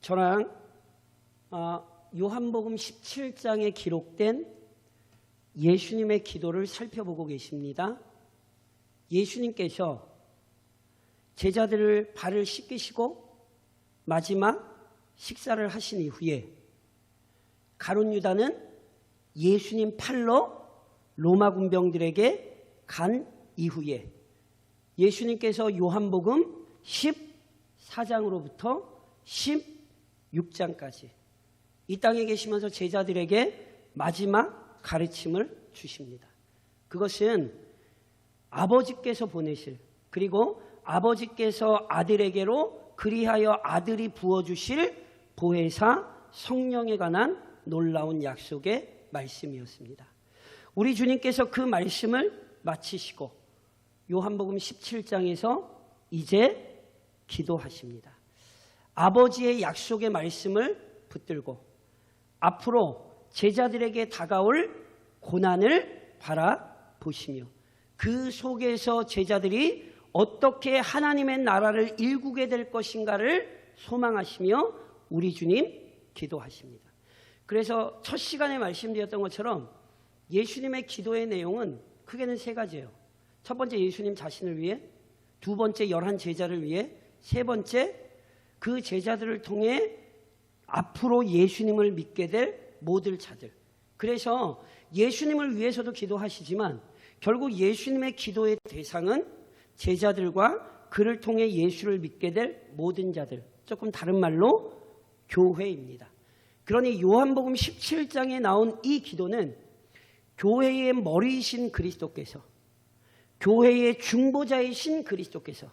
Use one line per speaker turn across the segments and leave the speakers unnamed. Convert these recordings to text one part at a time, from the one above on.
저랑 요한복음 17장에 기록된 예수님의 기도를 살펴보고 계십니다. 예수님께서 제자들을 발을 씻기시고 마지막 식사를 하신 이후에 가룟 유다는 예수님 팔로 로마 군병들에게 간 이후에 예수님께서 요한복음 14장으로부터 16장까지 이 땅에 계시면서 제자들에게 마지막 가르침을 주십니다. 그것은 아버지께서 보내실, 그리고 아버지께서 아들에게로 그리하여 아들이 부어주실 보혜사 성령에 관한 놀라운 약속의 말씀이었습니다. 우리 주님께서 그 말씀을 마치시고 요한복음 17장에서 이제 기도하십니다. 아버지의 약속의 말씀을 붙들고 앞으로 제자들에게 다가올 고난을 바라보시며 그 속에서 제자들이 어떻게 하나님의 나라를 일구게 될 것인가를 소망하시며 우리 주님 기도하십니다. 그래서 첫 시간에 말씀드렸던 것처럼 예수님의 기도의 내용은 크게는 세 가지예요. 첫 번째 예수님 자신을 위해, 두 번째 11 제자를 위해, 세 번째 그 제자들을 통해 앞으로 예수님을 믿게 될 모든 자들. 그래서 예수님을 위해서도 기도하시지만 결국 예수님의 기도의 대상은 제자들과 그를 통해 예수를 믿게 될 모든 자들, 조금 다른 말로 교회입니다. 그러니 요한복음 17장에 나온 이 기도는 교회의 머리이신 그리스도께서, 교회의 중보자이신 그리스도께서,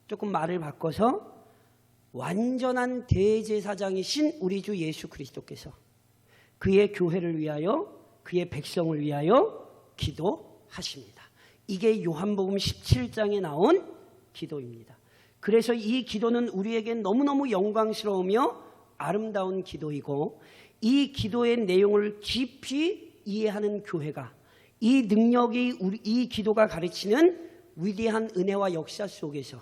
조금 말을 바꿔서 완전한 대제사장이신 우리 주 예수 그리스도께서 그의 교회를 위하여, 그의 백성을 위하여 기도하십니다. 이게 요한복음 17장에 나온 기도입니다. 그래서 이 기도는 우리에게 너무너무 영광스러우며 아름다운 기도이고, 이 기도의 내용을 깊이 이해하는 교회가, 이 능력이 이 기도가 가르치는 위대한 은혜와 역사 속에서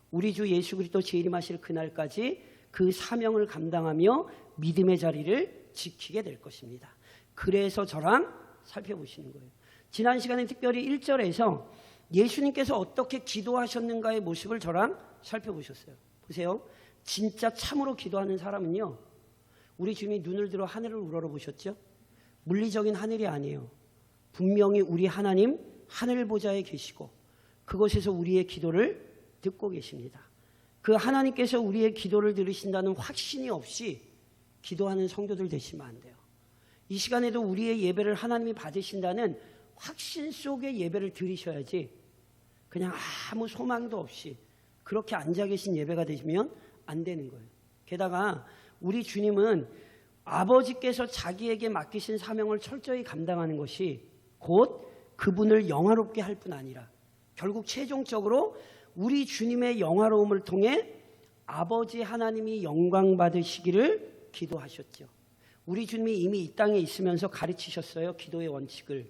우리 주 예수 그리스도 재림하실 그날까지 그 사명을 감당하며 믿음의 자리를 지키게 될 것입니다. 그래서 저랑 살펴보시는 거예요. 지난 시간에 특별히 1절에서 예수님께서 어떻게 기도하셨는가의 모습을 저랑 살펴보셨어요. 보세요. 진짜 참으로 기도하는 사람은요, 우리 주님이 눈을 들어 하늘을 우러러보셨죠? 물리적인 하늘이 아니에요. 분명히 우리 하나님 하늘 보좌에 계시고 그곳에서 우리의 기도를 듣고 계십니다. 그 하나님께서 우리의 기도를 들으신다는 확신이 없이 기도하는 성도들 되시면 안 돼요. 이 시간에도 우리의 예배를 하나님이 받으신다는 확신 속의 예배를 드리셔야지, 그냥 아무 소망도 없이 그렇게 앉아 계신 예배가 되시면 안 되는 거예요. 게다가 우리 주님은 아버지께서 자기에게 맡기신 사명을 철저히 감당하는 것이 곧 그분을 영화롭게 할 뿐 아니라 결국 최종적으로 우리 주님의 영화로움을 통해 아버지 하나님이 영광 받으시기를 기도하셨죠. 우리 주님이 이미 이 땅에 있으면서 가르치셨어요. 기도의 원칙을.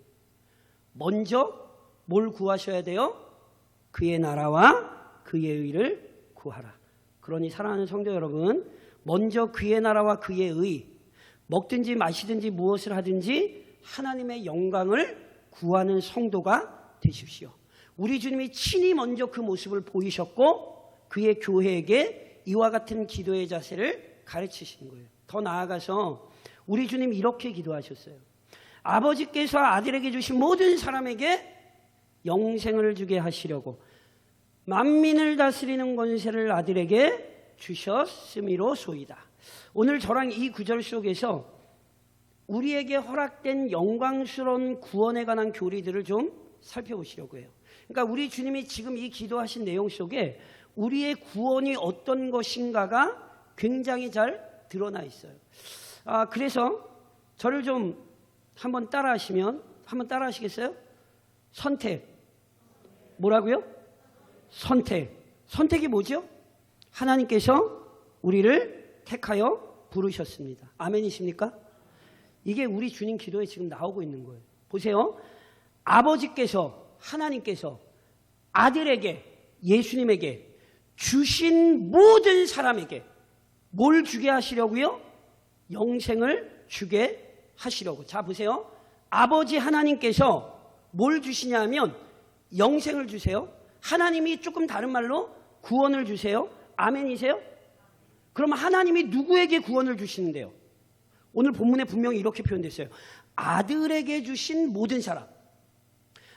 먼저 뭘 구하셔야 돼요? 그의 나라와 그의 의를 구하라. 그러니 사랑하는 성도 여러분, 먼저 그의 나라와 그의 의, 먹든지 마시든지 무엇을 하든지 하나님의 영광을 구하는 성도가 되십시오. 우리 주님이 친히 먼저 그 모습을 보이셨고 그의 교회에게 이와 같은 기도의 자세를 가르치신 거예요. 더 나아가서 우리 주님이 이렇게 기도하셨어요. 아버지께서 아들에게 주신 모든 사람에게 영생을 주게 하시려고 만민을 다스리는 권세를 아들에게 주셨음이로소이다. 오늘 저랑 이 구절 속에서 우리에게 허락된 영광스러운 구원에 관한 교리들을 좀 살펴보시려고 해요. 그러니까 우리 주님이 지금 이 기도하신 내용 속에 우리의 구원이 어떤 것인가가 굉장히 잘 드러나 있어요. 그래서 저를 좀 한번 한번 따라 하시겠어요? 선택. 뭐라고요? 선택이 뭐죠? 하나님께서 우리를 택하여 부르셨습니다. 아멘이십니까? 이게 우리 주님 기도에 지금 나오고 있는 거예요. 보세요. 아버지께서, 하나님께서 아들에게, 예수님에게 주신 모든 사람에게 뭘 주게 하시려고요? 영생을 주게 하시려고. 자, 보세요. 아버지 하나님께서 뭘 주시냐 하면 영생을 주세요. 하나님이 조금 다른 말로 구원을 주세요. 아멘이세요? 그럼 하나님이 누구에게 구원을 주시는데요? 오늘 본문에 분명히 이렇게 표현됐어요. 아들에게 주신 모든 사람.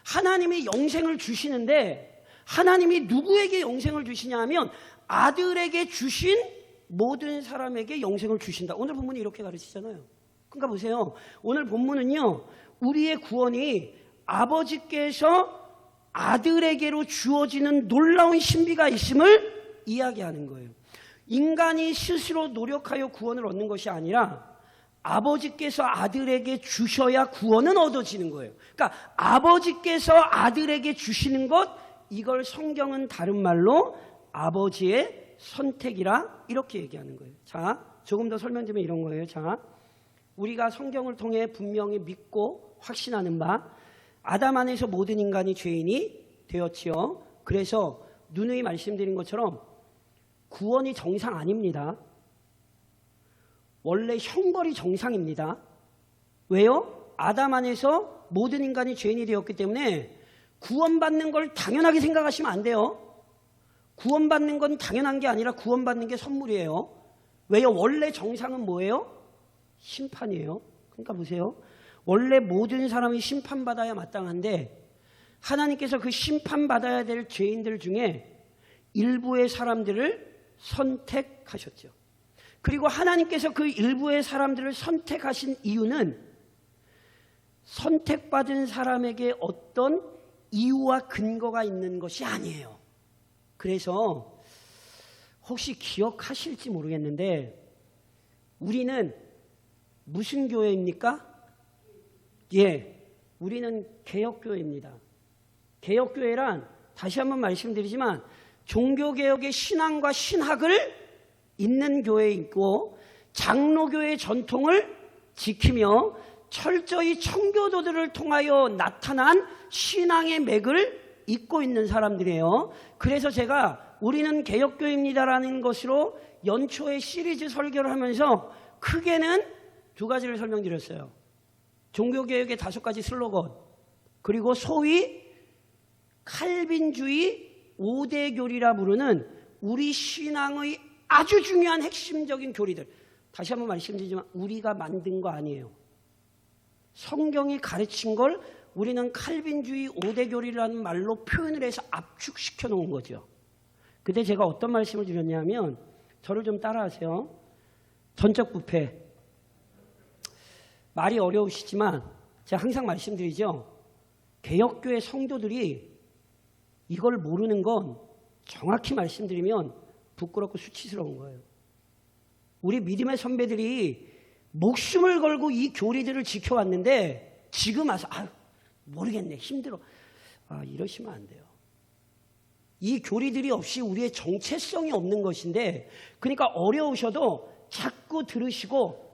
하나님이 영생을 주시는데 하나님이 누구에게 영생을 주시냐 하면 아들에게 주신 모든 사람에게 영생을 주신다. 오늘 본문이 이렇게 가르치잖아요. 그러니까 보세요. 오늘 본문은요, 우리의 구원이 아버지께서 아들에게로 주어지는 놀라운 신비가 있음을 이야기하는 거예요. 인간이 스스로 노력하여 구원을 얻는 것이 아니라 아버지께서 아들에게 주셔야 구원은 얻어지는 거예요. 그러니까 아버지께서 아들에게 주시는 것, 이걸 성경은 다른 말로 아버지의 선택이라 이렇게 얘기하는 거예요. 자, 조금 더 설명드리면 이런 거예요. 자, 우리가 성경을 통해 분명히 믿고 확신하는 바, 아담 안에서 모든 인간이 죄인이 되었지요. 그래서 누누이 말씀드린 것처럼 구원이 정상 아닙니다. 원래 형벌이 정상입니다. 왜요? 아담 안에서 모든 인간이 죄인이 되었기 때문에 구원받는 걸 당연하게 생각하시면 안 돼요. 구원받는 건 당연한 게 아니라 구원받는 게 선물이에요. 왜요? 원래 정상은 뭐예요? 심판이에요. 그러니까 보세요. 원래 모든 사람이 심판받아야 마땅한데 하나님께서 그 심판받아야 될 죄인들 중에 일부의 사람들을 선택하셨죠. 그리고 하나님께서 그 일부의 사람들을 선택하신 이유는 선택받은 사람에게 어떤 이유와 근거가 있는 것이 아니에요. 그래서 혹시 기억하실지 모르겠는데 우리는 무슨 교회입니까? 예, 우리는 개혁교회입니다. 개혁교회란 다시 한번 말씀드리지만 종교개혁의 신앙과 신학을 있는 교회에 있고 장로교의 전통을 지키며 철저히 청교도들을 통하여 나타난 신앙의 맥을 잇고 있는 사람들이에요. 그래서 제가 우리는 개혁교회입니다라는 것으로 연초에 시리즈 설교를 하면서 크게는 두 가지를 설명드렸어요. 종교개혁의 5가지 슬로건, 그리고 소위 칼빈주의 5대 교리라 부르는 우리 신앙의 아주 중요한 핵심적인 교리들. 다시 한번 말씀드리지만 우리가 만든 거 아니에요. 성경이 가르친 걸 우리는 칼빈주의 5대 교리라는 말로 표현을 해서 압축시켜 놓은 거죠. 근데 제가 어떤 말씀을 드렸냐면 저를 좀 따라하세요. 전적 부패. 말이 어려우시지만 제가 항상 말씀드리죠. 개혁교회 성도들이 이걸 모르는 건 정확히 말씀드리면 부끄럽고 수치스러운 거예요. 우리 믿음의 선배들이 목숨을 걸고 이 교리들을 지켜왔는데 지금 와서 모르겠네, 힘들어. 이러시면 안 돼요. 이 교리들이 없이 우리의 정체성이 없는 것인데, 그러니까 어려우셔도 자꾸 들으시고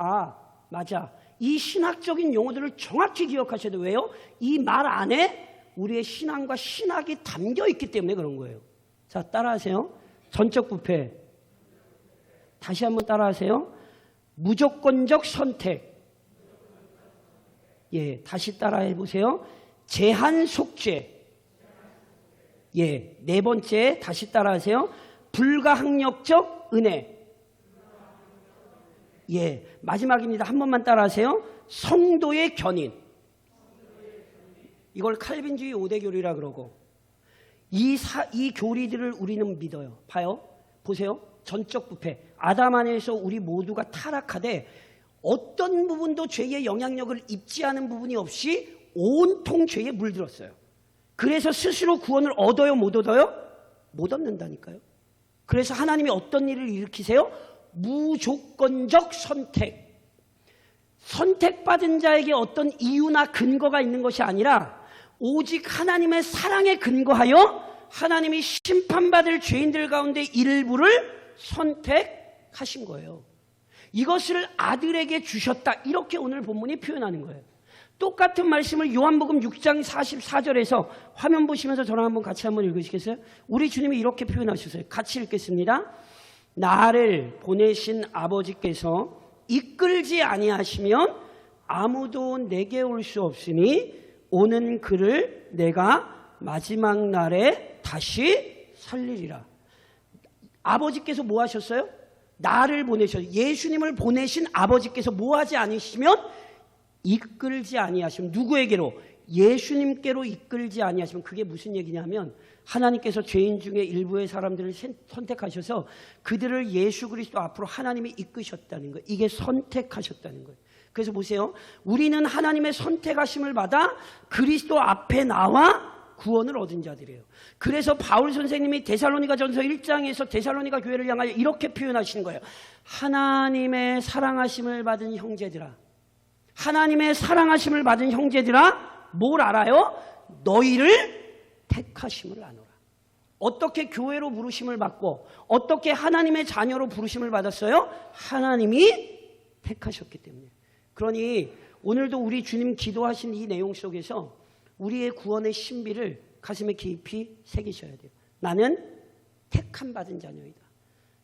맞아, 이 신학적인 용어들을 정확히 기억하셔야 돼요. 왜요? 이 말 안에 우리의 신앙과 신학이 담겨 있기 때문에 그런 거예요. 자, 따라하세요. 전적 부패. 다시 한번 따라하세요. 무조건적 선택. 예, 다시 따라해 보세요. 제한 속죄. 예, 4번째 다시 따라하세요. 불가항력적 은혜. 예, 마지막입니다. 한 번만 따라하세요. 성도의 견인. 이걸 칼빈주의 5대 교리라 그러고, 이 교리들을 우리는 믿어요. 봐요. 보세요. 전적 부패. 아담 안에서 우리 모두가 타락하되 어떤 부분도 죄의 영향력을 입지 않은 부분이 없이 온통 죄에 물들었어요. 그래서 스스로 구원을 얻어요, 못 얻어요? 못 얻는다니까요. 그래서 하나님이 어떤 일을 일으키세요? 무조건적 선택. 선택받은 자에게 어떤 이유나 근거가 있는 것이 아니라 오직 하나님의 사랑에 근거하여 하나님이 심판받을 죄인들 가운데 일부를 선택하신 거예요. 이것을 아들에게 주셨다. 이렇게 오늘 본문이 표현하는 거예요. 똑같은 말씀을 요한복음 6장 44절에서 화면 보시면서 저랑 한번 같이 한번 읽으시겠어요? 우리 주님이 이렇게 표현하셨어요. 같이 읽겠습니다. 나를 보내신 아버지께서 이끌지 아니하시면 아무도 내게 올 수 없으니 오는 그를 내가 마지막 날에 다시 살리리라. 아버지께서 뭐 하셨어요? 나를 보내셨어요. 예수님을 보내신 아버지께서 뭐 하지 않으시면 이끌지 아니하시면 누구에게로? 예수님께로 이끌지 아니하시면 그게 무슨 얘기냐면 하나님께서 죄인 중에 일부의 사람들을 선택하셔서 그들을 예수 그리스도 앞으로 하나님이 이끄셨다는 거예요. 이게 선택하셨다는 거예요. 그래서 보세요. 우리는 하나님의 선택하심을 받아 그리스도 앞에 나와 구원을 얻은 자들이에요. 그래서 바울 선생님이 데살로니가전서 1장에서 데살로니가 교회를 향하여 이렇게 표현하시는 거예요. 하나님의 사랑하심을 받은 형제들아, 하나님의 사랑하심을 받은 형제들아, 뭘 알아요? 너희를 택하심을 아노라. 어떻게 교회로 부르심을 받고 어떻게 하나님의 자녀로 부르심을 받았어요? 하나님이 택하셨기 때문에. 그러니 오늘도 우리 주님 기도하신 이 내용 속에서 우리의 구원의 신비를 가슴에 깊이 새기셔야 돼요. 나는 택함 받은 자녀이다.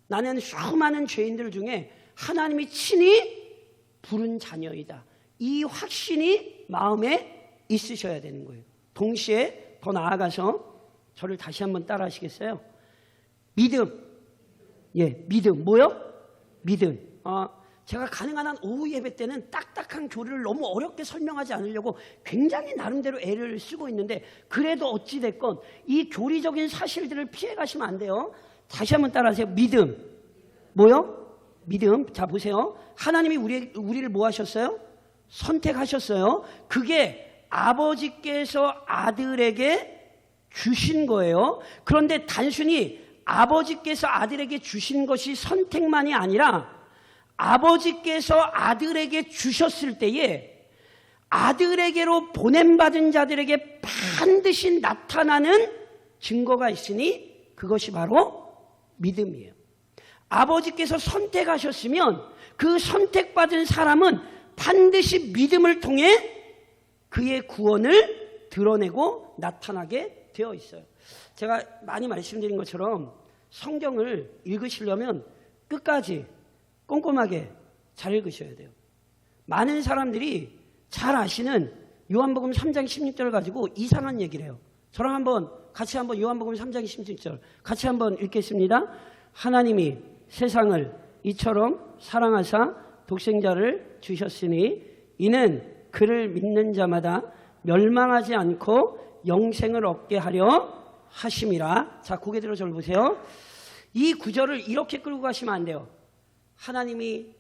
나는 수많은 죄인들 중에 하나님이 친히 부른 자녀이다. 이 확신이 마음에 있으셔야 되는 거예요. 동시에 더 나아가서 저를 다시 한번 따라 하시겠어요? 믿음. 예, 믿음. 뭐요? 믿음. 제가 가능한 한 오후 예배 때는 딱딱한 교리를 너무 어렵게 설명하지 않으려고 굉장히 나름대로 애를 쓰고 있는데 그래도 어찌됐건 이 교리적인 사실들을 피해가시면 안 돼요. 다시 한번 따라하세요. 믿음. 뭐요? 믿음. 자, 보세요. 하나님이 우리를 뭐 하셨어요? 선택하셨어요. 그게 아버지께서 아들에게 주신 거예요. 그런데 단순히 아버지께서 아들에게 주신 것이 선택만이 아니라 아버지께서 아들에게 주셨을 때에 아들에게로 보냄받은 자들에게 반드시 나타나는 증거가 있으니 그것이 바로 믿음이에요. 아버지께서 선택하셨으면 그 선택받은 사람은 반드시 믿음을 통해 그의 구원을 드러내고 나타나게 되어 있어요. 제가 많이 말씀드린 것처럼 성경을 읽으시려면 끝까지 꼼꼼하게 잘 읽으셔야 돼요. 많은 사람들이 잘 아시는 요한복음 3장 16절을 가지고 이상한 얘기를 해요. 저랑 한번 같이 한번 요한복음 3장 16절 같이 한번 읽겠습니다. 하나님이 세상을 이처럼 사랑하사 독생자를 주셨으니 이는 그를 믿는 자마다 멸망하지 않고 영생을 얻게 하려 하심이라. 자, 고개 들어 저를 보세요. 이 구절을 이렇게 끌고 가시면 안 돼요. 하나님이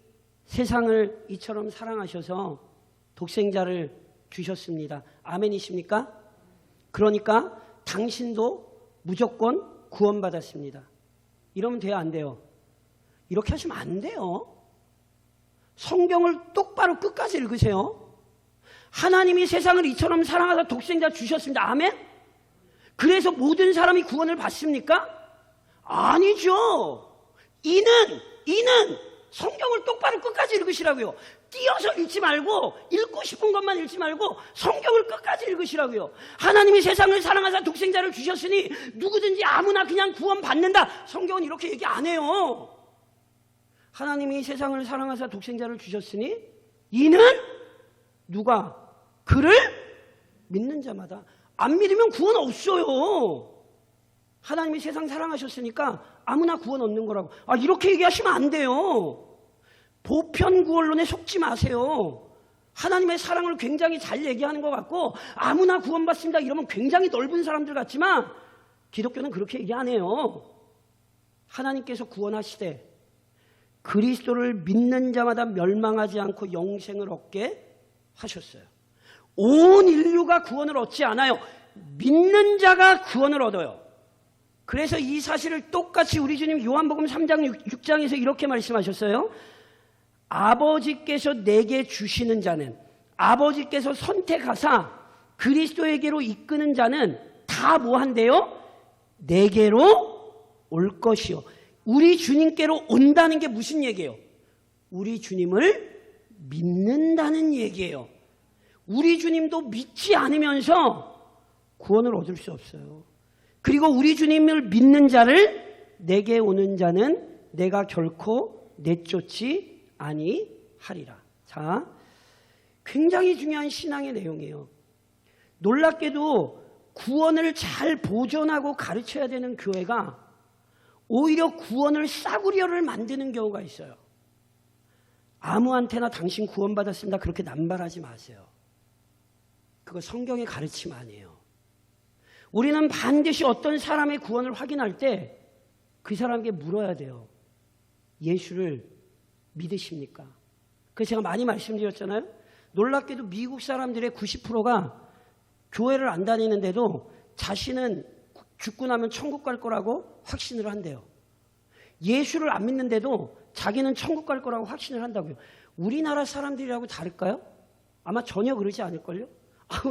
세상을 이처럼 사랑하셔서 독생자를 주셨습니다. 아멘이십니까? 그러니까 당신도 무조건 구원받았습니다. 이러면 돼요, 안 돼요? 이렇게 하시면 안 돼요. 성경을 똑바로 끝까지 읽으세요. 하나님이 세상을 이처럼 사랑하사 독생자 주셨습니다. 아멘? 그래서 모든 사람이 구원을 받습니까? 아니죠. 이는 성경을 똑바로 끝까지 읽으시라고요. 띄어서 읽지 말고 읽고 싶은 것만 읽지 말고 성경을 끝까지 읽으시라고요. 하나님이 세상을 사랑하사 독생자를 주셨으니 누구든지 아무나 그냥 구원받는다. 성경은 이렇게 얘기 안 해요. 하나님이 세상을 사랑하사 독생자를 주셨으니 이는 누가? 그를 믿는 자마다. 안 믿으면 구원 없어요. 하나님이 세상 사랑하셨으니까 아무나 구원 얻는 거라고. 이렇게 얘기하시면 안 돼요. 보편구원론에 속지 마세요. 하나님의 사랑을 굉장히 잘 얘기하는 것 같고 아무나 구원받습니다 이러면 굉장히 넓은 사람들 같지만 기독교는 그렇게 얘기 안 해요. 하나님께서 구원하시되 그리스도를 믿는 자마다 멸망하지 않고 영생을 얻게 하셨어요. 온 인류가 구원을 얻지 않아요. 믿는 자가 구원을 얻어요. 그래서 이 사실을 똑같이 우리 주님 요한복음 3장 6장에서 이렇게 말씀하셨어요. 아버지께서 내게 주시는 자는, 아버지께서 선택하사 그리스도에게로 이끄는 자는 다 뭐한대요? 내게로 올 것이요. 우리 주님께로 온다는 게 무슨 얘기예요? 우리 주님을 믿는다는 얘기예요. 우리 주님도 믿지 않으면서 구원을 얻을 수 없어요. 그리고 우리 주님을 믿는 자를 내게 오는 자는 내가 결코 내쫓지 아니하리라. 자, 굉장히 중요한 신앙의 내용이에요. 놀랍게도 구원을 잘 보존하고 가르쳐야 되는 교회가 오히려 구원을 싸구려를 만드는 경우가 있어요. 아무한테나 당신 구원받았습니다. 그렇게 남발하지 마세요. 그거 성경의 가르침 아니에요. 우리는 반드시 어떤 사람의 구원을 확인할 때 그 사람에게 물어야 돼요. 예수를 믿으십니까? 그래서 제가 많이 말씀드렸잖아요. 놀랍게도 미국 사람들의 90%가 교회를 안 다니는데도 자신은 죽고 나면 천국 갈 거라고 확신을 한대요. 예수를 안 믿는데도 자기는 천국 갈 거라고 확신을 한다고요. 우리나라 사람들이라고 다를까요? 아마 전혀 그러지 않을걸요?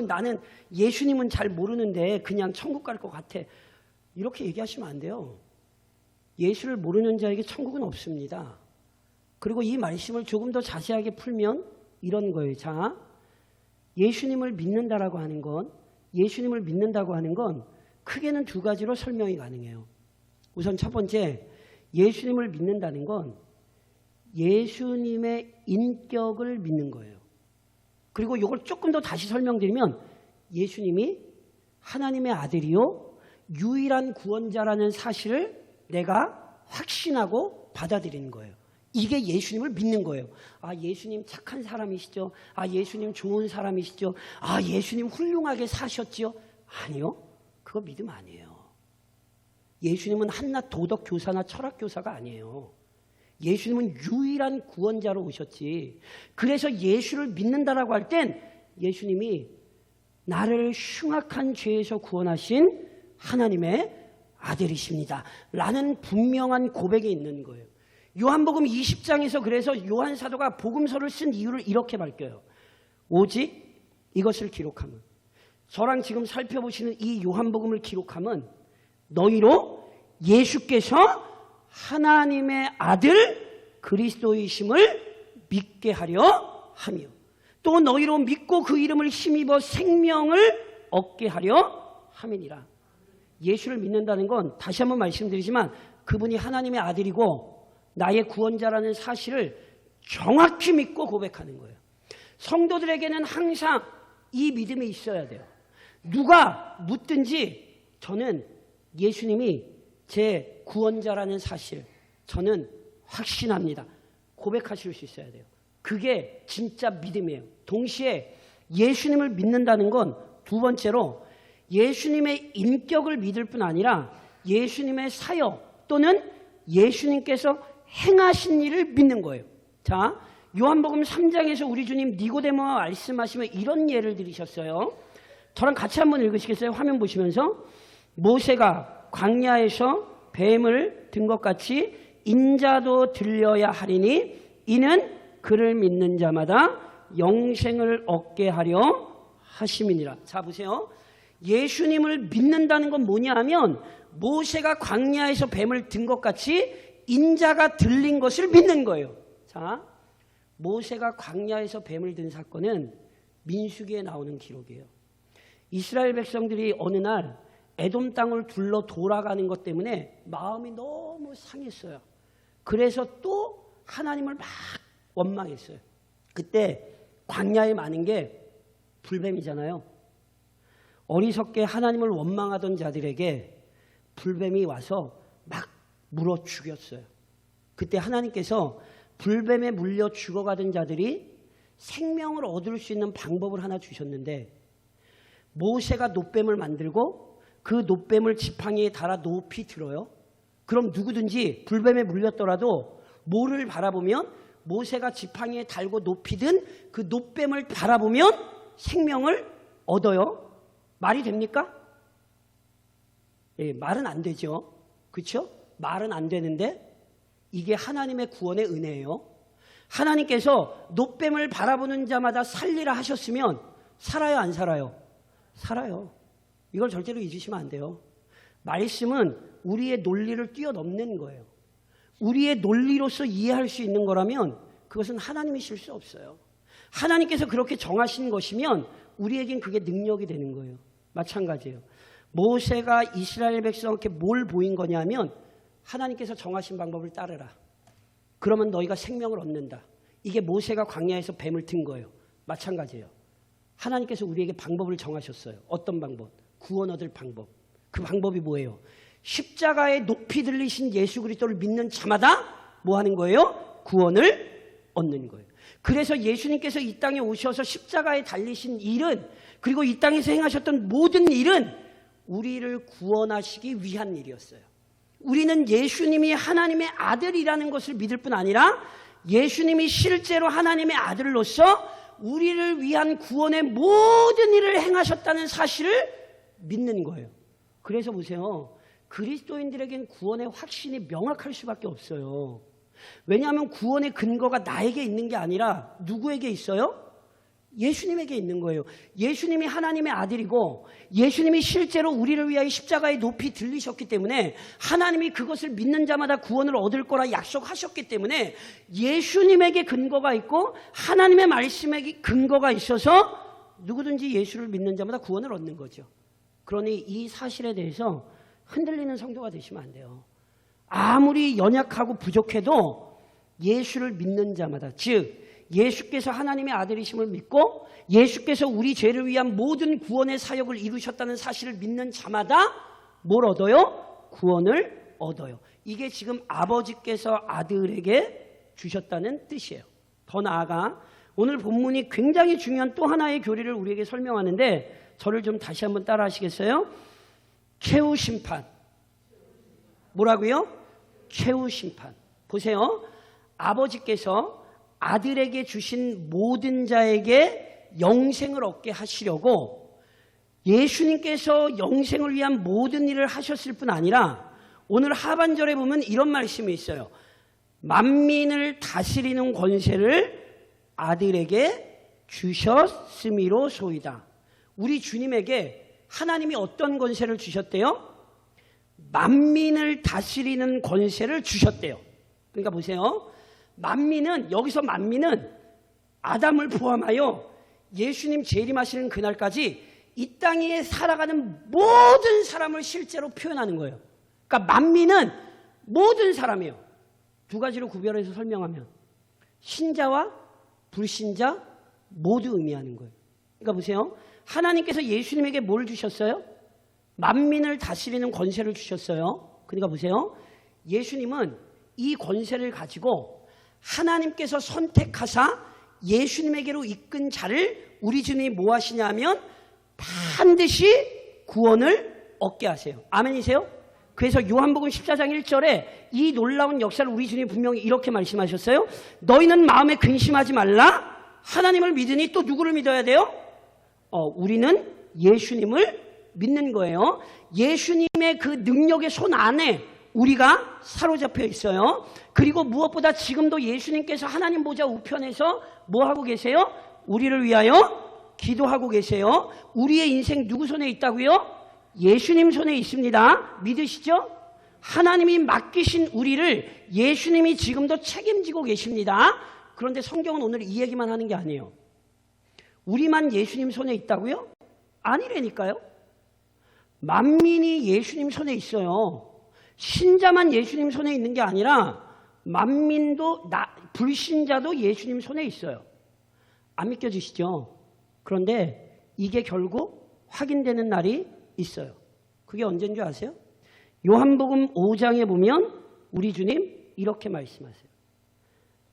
나는 예수님은 잘 모르는데 그냥 천국 갈 것 같아. 이렇게 얘기하시면 안 돼요. 예수를 모르는 자에게 천국은 없습니다. 그리고 이 말씀을 조금 더 자세하게 풀면 이런 거예요. 자, 예수님을 믿는다라고 하는 건, 예수님을 믿는다고 하는 건 크게는 두 가지로 설명이 가능해요. 우선 첫 번째, 예수님을 믿는다는 건 예수님의 인격을 믿는 거예요. 그리고 이걸 조금 더 다시 설명드리면 예수님이 하나님의 아들이요 유일한 구원자라는 사실을 내가 확신하고 받아들이는 거예요. 이게 예수님을 믿는 거예요. 아, 예수님 착한 사람이시죠. 아, 예수님 좋은 사람이시죠. 아, 예수님 훌륭하게 사셨지요. 아니요. 그거 믿음 아니에요. 예수님은 한낱 도덕 교사나 철학 교사가 아니에요. 예수님은 유일한 구원자로 오셨지. 그래서 예수를 믿는다라고 할 땐 예수님이 나를 흉악한 죄에서 구원하신 하나님의 아들이십니다. 라는 분명한 고백이 있는 거예요. 요한복음 20장에서 그래서 요한 사도가 복음서를 쓴 이유를 이렇게 밝혀요. 오직 이것을 기록하면, 저랑 지금 살펴보시는 이 요한복음을 기록하면 너희로 예수께서 하나님의 아들 그리스도이심을 믿게 하려 하며 또 너희로 믿고 그 이름을 힘입어 생명을 얻게 하려 함이니라. 예수를 믿는다는 건 다시 한번 말씀드리지만 그분이 하나님의 아들이고 나의 구원자라는 사실을 정확히 믿고 고백하는 거예요. 성도들에게는 항상 이 믿음이 있어야 돼요. 누가 묻든지 저는 예수님이 제 구원자라는 사실 저는 확신합니다. 고백하실 수 있어야 돼요. 그게 진짜 믿음이에요. 동시에 예수님을 믿는다는 건 두 번째로 예수님의 인격을 믿을 뿐 아니라 예수님의 사역 또는 예수님께서 행하신 일을 믿는 거예요. 자, 요한복음 3장에서 우리 주님 니고데모와 말씀하시면 이런 예를 들으셨어요. 저랑 같이 한번 읽으시겠어요? 화면 보시면서 모세가 광야에서 뱀을 든 것 같이 인자도 들려야 하리니 이는 그를 믿는 자마다 영생을 얻게 하려 하심이니라. 자, 보세요. 예수님을 믿는다는 건 뭐냐 하면 모세가 광야에서 뱀을 든 것 같이 인자가 들린 것을 믿는 거예요. 자, 모세가 광야에서 뱀을 든 사건은 민수기에 나오는 기록이에요. 이스라엘 백성들이 어느 날 에돔 땅을 둘러 돌아가는 것 때문에 마음이 너무 상했어요. 그래서 또 하나님을 막 원망했어요. 그때 광야에 많은 게 불뱀이잖아요. 어리석게 하나님을 원망하던 자들에게 불뱀이 와서 막 물어 죽였어요. 그때 하나님께서 불뱀에 물려 죽어가던 자들이 생명을 얻을 수 있는 방법을 하나 주셨는데 모세가 놋뱀을 만들고 그 놋뱀을 지팡이에 달아 높이 들어요. 그럼 누구든지 불뱀에 물렸더라도 뭐를 바라보면 모세가 지팡이에 달고 높이 든 그 놋뱀을 바라보면 생명을 얻어요. 말이 됩니까? 예, 말은 안 되죠. 그렇죠? 말은 안 되는데 이게 하나님의 구원의 은혜예요. 하나님께서 놋뱀을 바라보는 자마다 살리라 하셨으면 살아요, 안 살아요? 살아요. 이걸 절대로 잊으시면 안 돼요. 말씀은 우리의 논리를 뛰어넘는 거예요. 우리의 논리로서 이해할 수 있는 거라면 그것은 하나님이실 수 없어요. 하나님께서 그렇게 정하신 것이면 우리에겐 그게 능력이 되는 거예요. 마찬가지예요. 모세가 이스라엘 백성에게 뭘 보인 거냐면 하나님께서 정하신 방법을 따르라. 그러면 너희가 생명을 얻는다. 이게 모세가 광야에서 뱀을 튼 거예요. 마찬가지예요. 하나님께서 우리에게 방법을 정하셨어요. 어떤 방법? 구원 얻을 방법. 그 방법이 뭐예요? 십자가에 높이 들리신 예수 그리스도를 믿는 자마다 뭐 하는 거예요? 구원을 얻는 거예요. 그래서 예수님께서 이 땅에 오셔서 십자가에 달리신 일은, 그리고 이 땅에서 행하셨던 모든 일은 우리를 구원하시기 위한 일이었어요. 우리는 예수님이 하나님의 아들이라는 것을 믿을 뿐 아니라 예수님이 실제로 하나님의 아들로서 우리를 위한 구원의 모든 일을 행하셨다는 사실을 믿는 거예요. 그래서 보세요. 그리스도인들에겐 구원의 확신이 명확할 수밖에 없어요. 왜냐하면 구원의 근거가 나에게 있는 게 아니라 누구에게 있어요? 예수님에게 있는 거예요. 예수님이 하나님의 아들이고 예수님이 실제로 우리를 위하여 십자가에 높이 들리셨기 때문에 하나님이 그것을 믿는 자마다 구원을 얻을 거라 약속하셨기 때문에 예수님에게 근거가 있고 하나님의 말씀에게 근거가 있어서 누구든지 예수를 믿는 자마다 구원을 얻는 거죠. 그러니 이 사실에 대해서 흔들리는 성도가 되시면 안 돼요. 아무리 연약하고 부족해도 예수를 믿는 자마다, 즉 예수께서 하나님의 아들이심을 믿고 예수께서 우리 죄를 위한 모든 구원의 사역을 이루셨다는 사실을 믿는 자마다 뭘 얻어요? 구원을 얻어요. 이게 지금 아버지께서 아들에게 주셨다는 뜻이에요. 더 나아가 오늘 본문이 굉장히 중요한 또 하나의 교리를 우리에게 설명하는데 저를 좀 다시 한번 따라 하시겠어요? 최후 심판. 뭐라고요? 최후 심판. 보세요. 아버지께서 아들에게 주신 모든 자에게 영생을 얻게 하시려고 예수님께서 영생을 위한 모든 일을 하셨을 뿐 아니라 오늘 하반절에 보면 이런 말씀이 있어요. 만민을 다스리는 권세를 아들에게 주셨음이로소이다. 우리 주님에게 하나님이 어떤 권세를 주셨대요? 만민을 다스리는 권세를 주셨대요. 그러니까 보세요. 만민은, 여기서 만민은 아담을 포함하여 예수님 재림하시는 그날까지 이 땅에 살아가는 모든 사람을 실제로 표현하는 거예요. 그러니까 만민은 모든 사람이에요. 두 가지로 구별해서 설명하면 신자와 불신자 모두 의미하는 거예요. 그러니까 보세요. 하나님께서 예수님에게 뭘 주셨어요? 만민을 다스리는 권세를 주셨어요. 그러니까 보세요. 예수님은 이 권세를 가지고 하나님께서 선택하사 예수님에게로 이끈 자를 우리 주님이 뭐 하시냐면 반드시 구원을 얻게 하세요. 아멘이세요? 그래서 요한복음 14장 1절에 이 놀라운 역사를 우리 주님이 분명히 이렇게 말씀하셨어요. 너희는 마음에 근심하지 말라. 하나님을 믿으니 또 누구를 믿어야 돼요? 우리는 예수님을 믿는 거예요. 예수님의 그 능력의 손 안에 우리가 사로잡혀 있어요. 그리고 무엇보다 지금도 예수님께서 하나님 보좌 우편에서 뭐 하고 계세요? 우리를 위하여 기도하고 계세요. 우리의 인생 누구 손에 있다고요? 예수님 손에 있습니다. 믿으시죠? 하나님이 맡기신 우리를 예수님이 지금도 책임지고 계십니다. 그런데 성경은 오늘 이 얘기만 하는 게 아니에요. 우리만 예수님 손에 있다고요? 아니라니까요. 만민이 예수님 손에 있어요. 신자만 예수님 손에 있는 게 아니라 만민도 불신자도 예수님 손에 있어요. 안 믿겨지시죠? 그런데 이게 결국 확인되는 날이 있어요. 그게 언제인 줄 아세요? 요한복음 5장에 보면 우리 주님 이렇게 말씀하세요.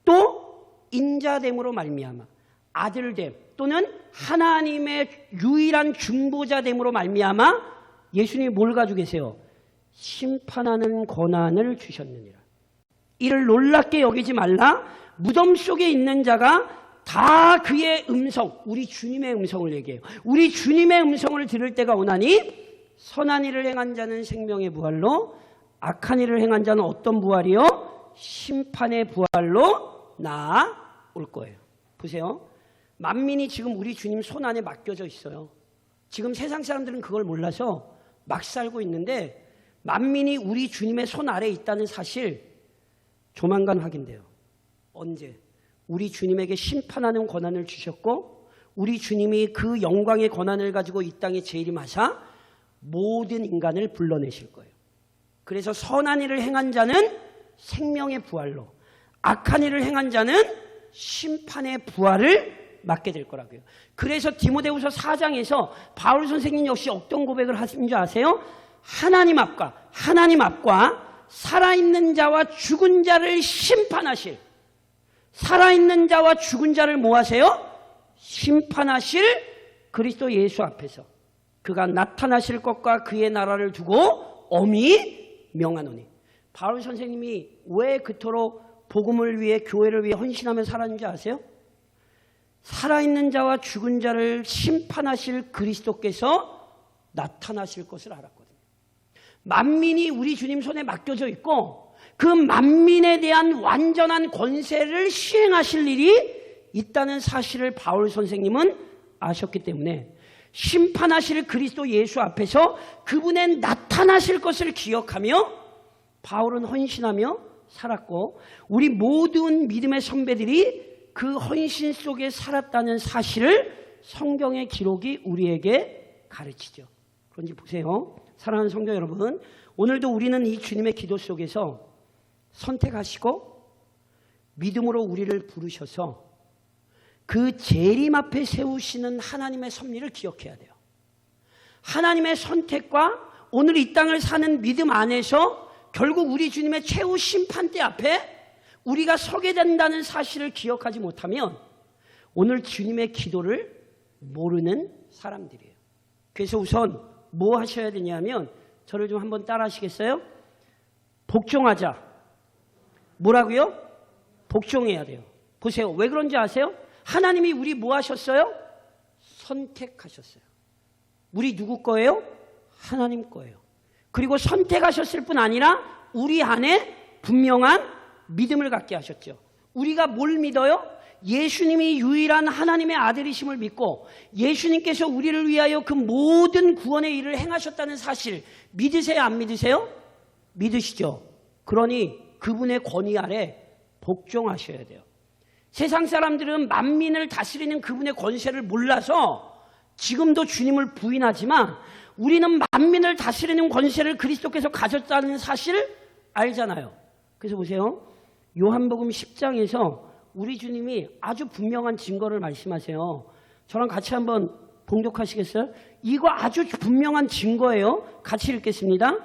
또 인자됨으로 말미암아 아들됨 또는 하나님의 유일한 중보자됨으로 말미암아 예수님이 뭘 가지고 계세요? 심판하는 권한을 주셨느니라. 이를 놀랍게 여기지 말라. 무덤 속에 있는 자가 다 그의 음성, 우리 주님의 음성을 얘기해요. 우리 주님의 음성을 들을 때가 오나니 선한 일을 행한 자는 생명의 부활로, 악한 일을 행한 자는 어떤 부활이요? 심판의 부활로 나아올 거예요. 보세요. 만민이 지금 우리 주님 손 안에 맡겨져 있어요. 지금 세상 사람들은 그걸 몰라서 막 살고 있는데 만민이 우리 주님의 손 아래에 있다는 사실 조만간 확인돼요. 언제? 우리 주님에게 심판하는 권한을 주셨고 우리 주님이 그 영광의 권한을 가지고 이 땅에 재림하사 모든 인간을 불러내실 거예요. 그래서 선한 일을 행한 자는 생명의 부활로, 악한 일을 행한 자는 심판의 부활을 맞게 될 거라고요. 그래서 디모데후서 4장에서 바울 선생님 역시 어떤 고백을 하신 줄 아세요? 하나님 앞과 살아있는 자와 죽은 자를 심판하실, 살아있는 자와 죽은 자를 뭐 하세요? 심판하실 그리스도 예수 앞에서 그가 나타나실 것과 그의 나라를 두고 엄히 명하노니. 바울 선생님이 왜 그토록 복음을 위해 교회를 위해 헌신하며 살았는지 아세요? 살아있는 자와 죽은 자를 심판하실 그리스도께서 나타나실 것을 알았거든요. 만민이 우리 주님 손에 맡겨져 있고 그 만민에 대한 완전한 권세를 시행하실 일이 있다는 사실을 바울 선생님은 아셨기 때문에 심판하실 그리스도 예수 앞에서 그분의 나타나실 것을 기억하며 바울은 헌신하며 살았고 우리 모든 믿음의 선배들이 그 헌신 속에 살았다는 사실을 성경의 기록이 우리에게 가르치죠. 그런지 보세요. 사랑하는 성도 여러분, 오늘도 우리는 이 주님의 기도 속에서 선택하시고 믿음으로 우리를 부르셔서 그 재림 앞에 세우시는 하나님의 섭리를 기억해야 돼요. 하나님의 선택과 오늘 이 땅을 사는 믿음 안에서 결국 우리 주님의 최후 심판대 앞에 우리가 서게 된다는 사실을 기억하지 못하면 오늘 주님의 기도를 모르는 사람들이에요. 그래서 우선 뭐 하셔야 되냐면 저를 좀 한번 따라 하시겠어요? 복종하자. 뭐라고요? 복종해야 돼요. 보세요. 왜 그런지 아세요? 하나님이 우리 뭐 하셨어요? 선택하셨어요. 우리 누구 거예요? 하나님 거예요. 그리고 선택하셨을 뿐 아니라 우리 안에 분명한 믿음을 갖게 하셨죠. 우리가 뭘 믿어요? 예수님이 유일한 하나님의 아들이심을 믿고 예수님께서 우리를 위하여 그 모든 구원의 일을 행하셨다는 사실 믿으세요? 안 믿으세요? 믿으시죠. 그러니 그분의 권위 아래 복종하셔야 돼요. 세상 사람들은 만민을 다스리는 그분의 권세를 몰라서 지금도 주님을 부인하지만 우리는 만민을 다스리는 권세를 그리스도께서 가졌다는 사실을 알잖아요. 그래서 보세요. 요한복음 10장에서 우리 주님이 아주 분명한 증거를 말씀하세요. 저랑 같이 한번 봉독하시겠어요? 이거 아주 분명한 증거예요. 같이 읽겠습니다.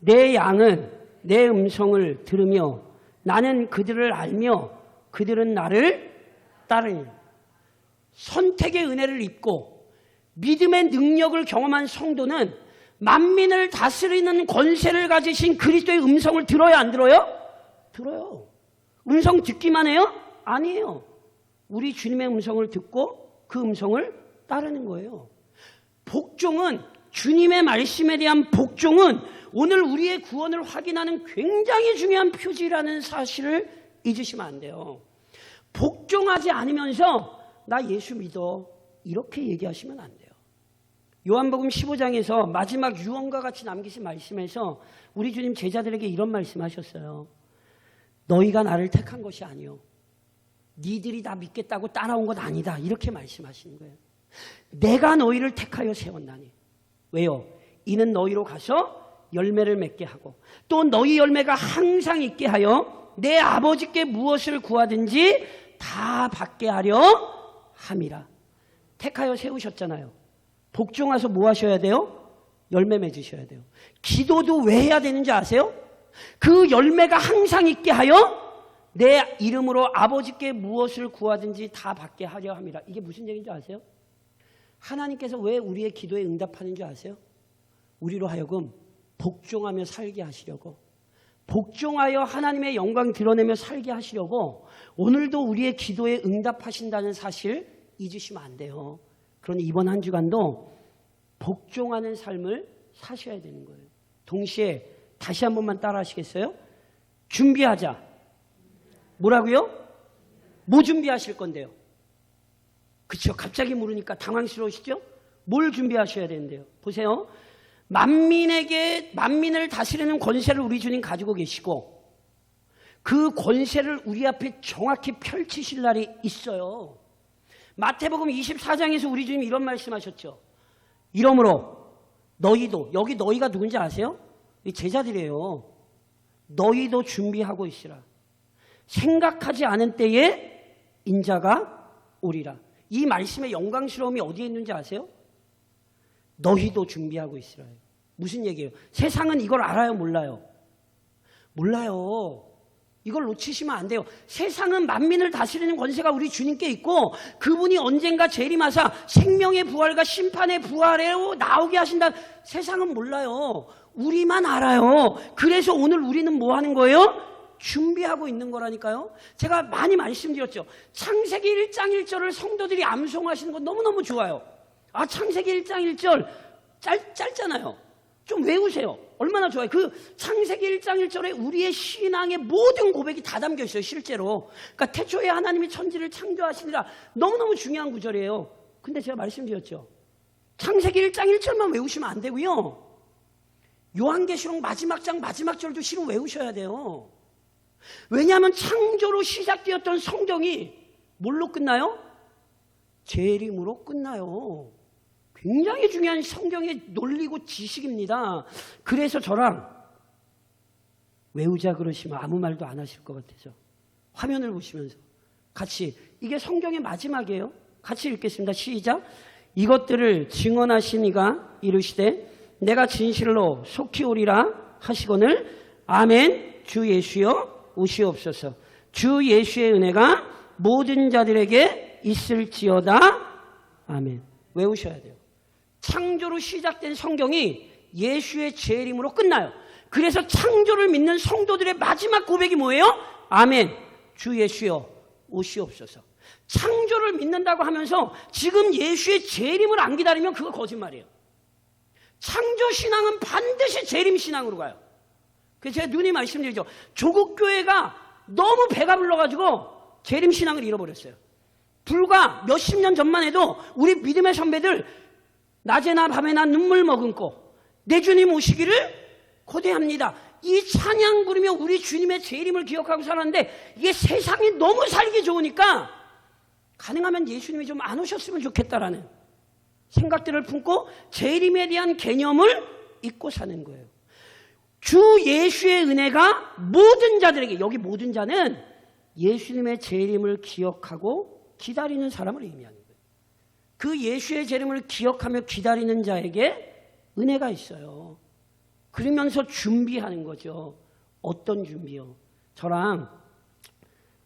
내 양은 내 음성을 들으며 나는 그들을 알며 그들은 나를 따르니. 선택의 은혜를 입고 믿음의 능력을 경험한 성도는 만민을 다스리는 권세를 가지신 그리스도의 음성을 들어요, 안 들어요? 들어요. 음성 듣기만 해요? 아니에요. 우리 주님의 음성을 듣고 그 음성을 따르는 거예요. 복종은, 주님의 말씀에 대한 복종은 오늘 우리의 구원을 확인하는 굉장히 중요한 표지라는 사실을 잊으시면 안 돼요. 복종하지 않으면서 나 예수 믿어 이렇게 얘기하시면 안 돼요. 요한복음 15장에서 마지막 유언과 같이 남기신 말씀에서 우리 주님 제자들에게 이런 말씀하셨어요. 너희가 나를 택한 것이 아니요 니들이 나 믿겠다고 따라온 것 아니다. 이렇게 말씀하시는 거예요. 내가 너희를 택하여 세웠나니. 왜요? 이는 너희로 가서 열매를 맺게 하고 또 너희 열매가 항상 있게 하여 내 아버지께 무엇을 구하든지 다 받게 하려 함이라. 택하여 세우셨잖아요. 복종해서 뭐 하셔야 돼요? 열매 맺으셔야 돼요. 기도도 왜 해야 되는지 아세요? 그 열매가 항상 있게 하여 내 이름으로 아버지께 무엇을 구하든지 다 받게 하려 함이라. 이게 무슨 얘기인지 아세요? 하나님께서 왜 우리의 기도에 응답하는 줄 아세요? 우리로 하여금 복종하며 살게 하시려고, 복종하여 하나님의 영광 드러내며 살게 하시려고 오늘도 우리의 기도에 응답하신다는 사실 잊으시면 안 돼요. 그러니 이번 한 주간도 복종하는 삶을 사셔야 되는 거예요. 동시에 다시 한 번만 따라 하시겠어요? 준비하자. 뭐라고요? 뭐 준비하실 건데요? 그렇죠. 갑자기 물으니까 당황스러우시죠? 뭘 준비하셔야 되는데요? 보세요. 만민을 다스리는 권세를 우리 주님 가지고 계시고 그 권세를 우리 앞에 정확히 펼치실 날이 있어요. 마태복음 24장에서 우리 주님 이런 말씀하셨죠. 이러므로 너희도, 여기 너희가 누군지 아세요? 이 제자들이에요. 너희도 준비하고 있으라. 생각하지 않은 때에 인자가 오리라. 이 말씀의 영광스러움이 어디에 있는지 아세요? 너희도 준비하고 있으라. 무슨 얘기예요? 세상은 이걸 알아요, 몰라요? 몰라요. 이걸 놓치시면 안 돼요. 세상은 만민을 다스리는 권세가 우리 주님께 있고 그분이 언젠가 재림하사 생명의 부활과 심판의 부활로 나오게 하신다. 세상은 몰라요. 우리만 알아요. 그래서 오늘 우리는 뭐 하는 거예요? 준비하고 있는 거라니까요. 제가 많이 말씀드렸죠. 창세기 1장 1절을 성도들이 암송하시는 거 너무너무 좋아요. 아, 창세기 1장 1절 짧잖아요. 좀 외우세요. 얼마나 좋아요. 그 창세기 1장 1절에 우리의 신앙의 모든 고백이 다 담겨 있어요. 실제로. 그러니까 태초에 하나님이 천지를 창조하시니라. 너무너무 중요한 구절이에요. 근데 제가 말씀드렸죠. 창세기 1장 1절만 외우시면 안 되고요. 요한계시록 마지막 장 마지막 절도 실은 외우셔야 돼요. 왜냐하면 창조로 시작되었던 성경이 뭘로 끝나요? 재림으로 끝나요. 굉장히 중요한 성경의 논리고 지식입니다. 그래서 저랑 외우자 그러시면 아무 말도 안 하실 것 같아서 화면을 보시면서 같이, 이게 성경의 마지막이에요. 같이 읽겠습니다. 시작. 이것들을 증언하신 이가 이르시되 내가 진실로 속히 오리라 하시거늘 아멘. 주 예수여 오시옵소서. 주 예수의 은혜가 모든 자들에게 있을지어다. 아멘. 외우셔야 돼요. 창조로 시작된 성경이 예수의 재림으로 끝나요. 그래서 창조를 믿는 성도들의 마지막 고백이 뭐예요? 아멘. 주 예수여 오시옵소서. 창조를 믿는다고 하면서 지금 예수의 재림을 안 기다리면 그거 거짓말이에요. 창조 신앙은 반드시 재림 신앙으로 가요. 그래서 제가 누님 말씀드리죠. 조국 교회가 너무 배가 불러가지고 재림 신앙을 잃어버렸어요. 불과 몇십 년 전만 해도 우리 믿음의 선배들 낮에나 밤에나 눈물 머금고 내 주님 오시기를 고대합니다. 이 찬양 부르며 우리 주님의 재림을 기억하고 살았는데 이게 세상이 너무 살기 좋으니까 가능하면 예수님이 좀 안 오셨으면 좋겠다라는 생각들을 품고 재림에 대한 개념을 잊고 사는 거예요. 주 예수의 은혜가 모든 자들에게, 여기 모든 자는 예수님의 재림을 기억하고 기다리는 사람을 의미하는 거예요. 그 예수의 재림을 기억하며 기다리는 자에게 은혜가 있어요. 그러면서 준비하는 거죠. 어떤 준비요? 저랑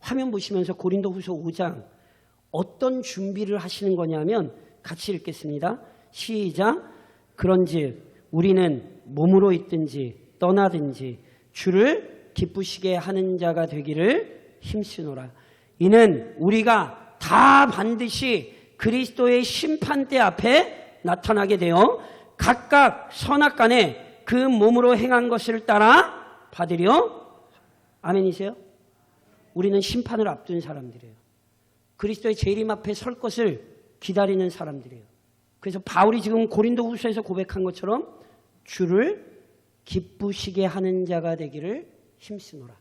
화면 보시면서 고린도후서 5장 어떤 준비를 하시는 거냐면 같이 읽겠습니다. 시작. 그런즉 우리는 몸으로 있든지 떠나든지 주를 기쁘시게 하는 자가 되기를 힘쓰노라. 이는 우리가 다 반드시 그리스도의 심판대 앞에 나타나게 되어 각각 선악간에 그 몸으로 행한 것을 따라 받으려. 아멘이세요? 우리는 심판을 앞둔 사람들이에요. 그리스도의 재림 앞에 설 것을 기다리는 사람들이에요. 그래서 바울이 지금 고린도후서에서 고백한 것처럼 주를 기쁘시게 하는 자가 되기를 힘쓰노라.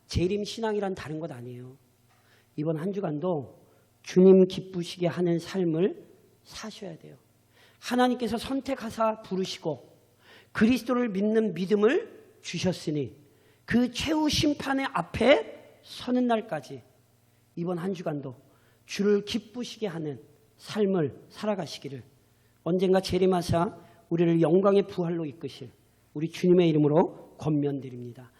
재림 신앙이란 다른 것 아니에요. 이번 한 주간도 주님 기쁘시게 하는 삶을 사셔야 돼요. 하나님께서 선택하사 부르시고 그리스도를 믿는 믿음을 주셨으니 그 최후 심판의 앞에 서는 날까지 이번 한 주간도 주를 기쁘시게 하는 삶을 살아가시기를, 언젠가 재림하사 우리를 영광의 부활로 이끄실 우리 주님의 이름으로 권면드립니다.